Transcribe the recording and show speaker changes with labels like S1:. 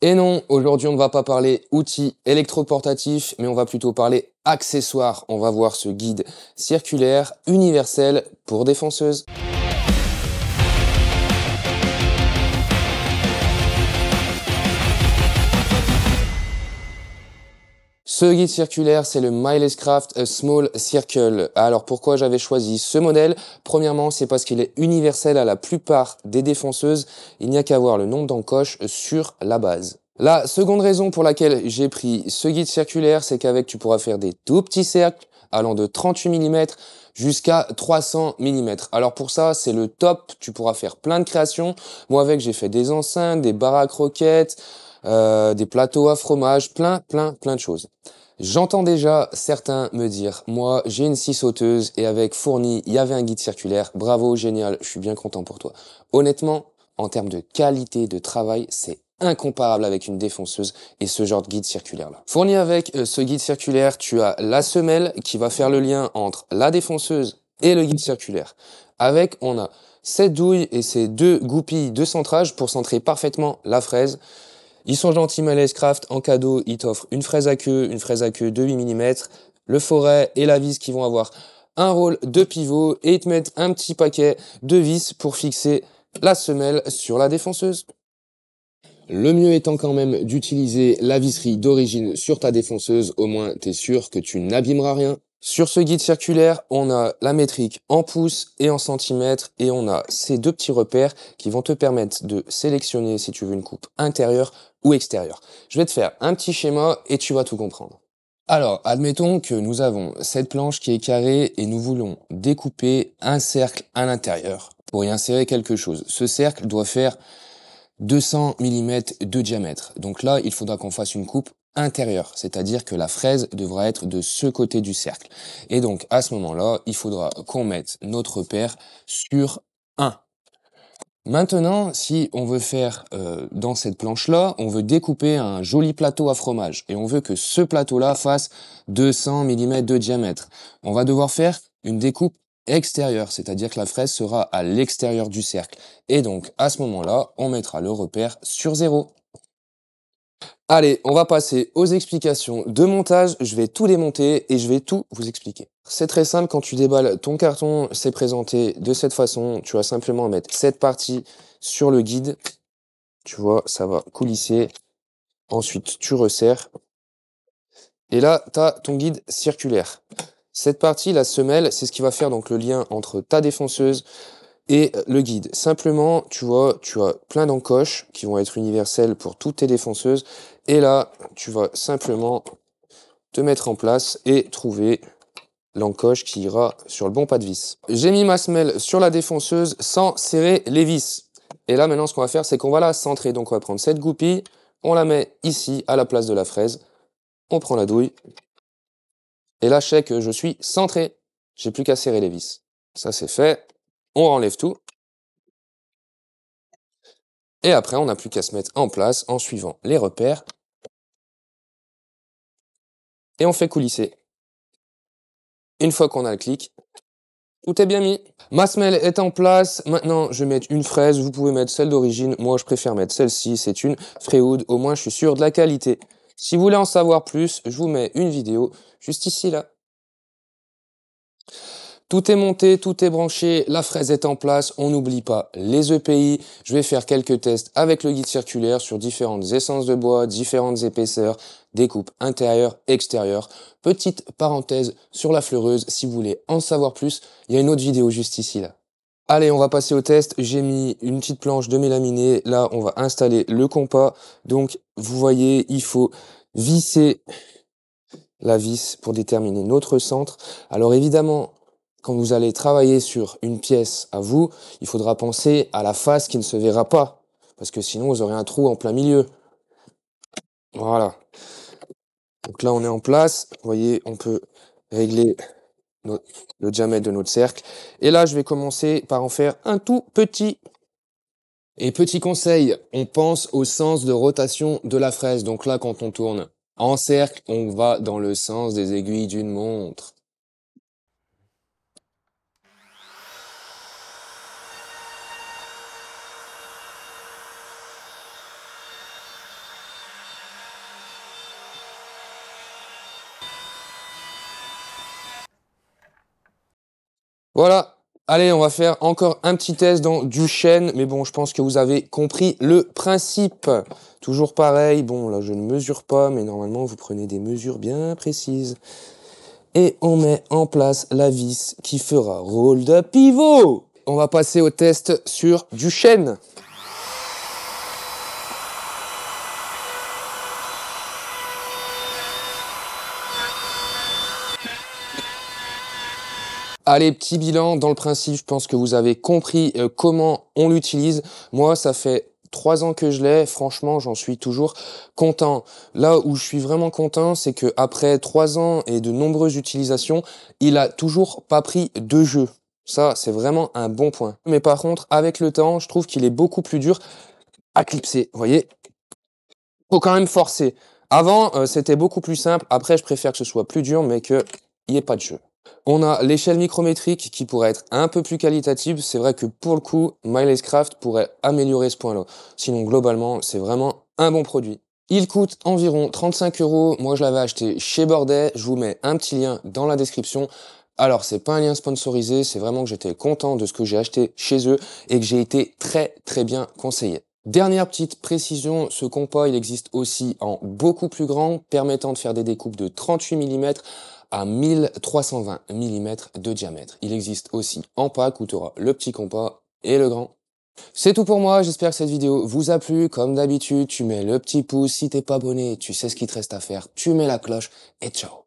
S1: Et non, aujourd'hui on ne va pas parler outils électroportatifs, mais on va plutôt parler accessoires. On va voir ce guide circulaire universel pour défonceuses. Ce guide circulaire, c'est le Milescraft A Small Circle. Alors pourquoi j'avais choisi ce modèle? Premièrement, c'est parce qu'il est universel à la plupart des défonceuses. Il n'y a qu'à voir le nombre d'encoches sur la base. La seconde raison pour laquelle j'ai pris ce guide circulaire, c'est qu'avec tu pourras faire des tout petits cercles allant de 38 mm jusqu'à 300 mm. Alors pour ça, c'est le top, tu pourras faire plein de créations. Moi avec, j'ai fait des enceintes, des barres à croquettes, des plateaux à fromage, plein de choses. J'entends déjà certains me dire, moi j'ai une scie sauteuse et avec Fourni, il y avait un guide circulaire, bravo, génial, je suis bien content pour toi. Honnêtement, en termes de qualité de travail, c'est incomparable avec une défonceuse et ce genre de guide circulaire là. Fourni avec ce guide circulaire, tu as la semelle qui va faire le lien entre la défonceuse et le guide circulaire. Avec, on a cette douille et ces deux goupilles de centrage pour centrer parfaitement la fraise. Ils sont gentils, Milescraft. En cadeau, ils t'offrent une fraise à queue de 8 mm, le forêt et la vis qui vont avoir un rôle de pivot et ils te mettent un petit paquet de vis pour fixer la semelle sur la défonceuse. Le mieux étant quand même d'utiliser la visserie d'origine sur ta défonceuse, au moins t'es sûr que tu n'abîmeras rien. Sur ce guide circulaire, on a la métrique en pouces et en centimètres et on a ces deux petits repères qui vont te permettre de sélectionner si tu veux une coupe intérieure ou extérieure. Je vais te faire un petit schéma et tu vas tout comprendre. Alors, admettons que nous avons cette planche qui est carrée et nous voulons découper un cercle à l'intérieur pour y insérer quelque chose. Ce cercle doit faire 200 mm de diamètre. Donc là, il faudra qu'on fasse une coupe intérieure, c'est-à-dire que la fraise devra être de ce côté du cercle. Et donc, à ce moment-là, il faudra qu'on mette notre repère sur 1. Maintenant, si on veut faire dans cette planche-là, on veut découper un joli plateau à fromage et on veut que ce plateau-là fasse 200 mm de diamètre, on va devoir faire une découpe extérieure, c'est-à-dire que la fraise sera à l'extérieur du cercle. Et donc, à ce moment-là, on mettra le repère sur 0. Allez, on va passer aux explications de montage. Je vais tout démonter et je vais tout vous expliquer. C'est très simple, quand tu déballes ton carton, c'est présenté de cette façon. Tu vas simplement mettre cette partie sur le guide. Tu vois, ça va coulisser. Ensuite, tu resserres. Et là, tu as ton guide circulaire. Cette partie, la semelle, c'est ce qui va faire donc le lien entre ta défonceuse et le guide. Simplement, tu vois, tu as plein d'encoches qui vont être universelles pour toutes tes défonceuses. Et là, tu vas simplement te mettre en place et trouver l'encoche qui ira sur le bon pas de vis. J'ai mis ma semelle sur la défonceuse sans serrer les vis. Et là, maintenant, ce qu'on va faire, c'est qu'on va la centrer. Donc, on va prendre cette goupille, on la met ici, à la place de la fraise. On prend la douille. Et là, je sais que je suis centré. J'ai plus qu'à serrer les vis. Ça, c'est fait. On enlève tout. Et après, on n'a plus qu'à se mettre en place en suivant les repères. Et on fait coulisser. Une fois qu'on a le clic, tout est bien mis. Ma semelle est en place. Maintenant, je vais mettre une fraise. Vous pouvez mettre celle d'origine. Moi, je préfère mettre celle-ci. C'est une Freewood. Au moins, je suis sûr de la qualité. Si vous voulez en savoir plus, je vous mets une vidéo juste ici, là. Tout est monté, tout est branché, la fraise est en place, on n'oublie pas les EPI. Je vais faire quelques tests avec le guide circulaire sur différentes essences de bois, différentes épaisseurs, découpe intérieure, extérieure. Petite parenthèse sur la fleureuse, si vous voulez en savoir plus, il y a une autre vidéo juste ici là. Allez, on va passer au test. J'ai mis une petite planche de mélaminé. Là, on va installer le compas. Donc, vous voyez, il faut visser la vis pour déterminer notre centre. Alors évidemment, quand vous allez travailler sur une pièce à vous, il faudra penser à la face qui ne se verra pas, parce que sinon vous aurez un trou en plein milieu. Voilà. Donc là on est en place, vous voyez, on peut régler le diamètre de notre cercle. Et là je vais commencer par en faire un tout petit. Et petit conseil, on pense au sens de rotation de la fraise. Donc là quand on tourne en cercle, on va dans le sens des aiguilles d'une montre. Voilà. Allez, on va faire encore un petit test dans du chêne, mais bon, je pense que vous avez compris le principe. Toujours pareil, bon, là, je ne mesure pas, mais normalement, vous prenez des mesures bien précises. Et on met en place la vis qui fera rôle de pivot. On va passer au test sur du chêne. Allez, petit bilan, dans le principe, je pense que vous avez compris comment on l'utilise. Moi, ça fait 3 ans que je l'ai, franchement, j'en suis toujours content. Là où je suis vraiment content, c'est que après 3 ans et de nombreuses utilisations, il a toujours pas pris de jeu. Ça, c'est vraiment un bon point. Mais par contre, avec le temps, je trouve qu'il est beaucoup plus dur à clipser. Vous voyez, faut quand même forcer. Avant, c'était beaucoup plus simple. Après, je préfère que ce soit plus dur, mais qu'il n'y ait pas de jeu. On a l'échelle micrométrique qui pourrait être un peu plus qualitative. C'est vrai que pour le coup, Milescraft pourrait améliorer ce point-là. Sinon, globalement, c'est vraiment un bon produit. Il coûte environ 35 €. Moi, je l'avais acheté chez Bordet. Je vous mets un petit lien dans la description. Alors, c'est pas un lien sponsorisé. C'est vraiment que j'étais content de ce que j'ai acheté chez eux et que j'ai été très, très bien conseillé. Dernière petite précision, ce compas, il existe aussi en beaucoup plus grand, permettant de faire des découpes de 38 mm à 1320 mm de diamètre. Il existe aussi en pack où tu auras le petit compas et le grand. C'est tout pour moi, j'espère que cette vidéo vous a plu. Comme d'habitude, tu mets le petit pouce. Si t'es pas abonné, tu sais ce qu'il te reste à faire. Tu mets la cloche et ciao.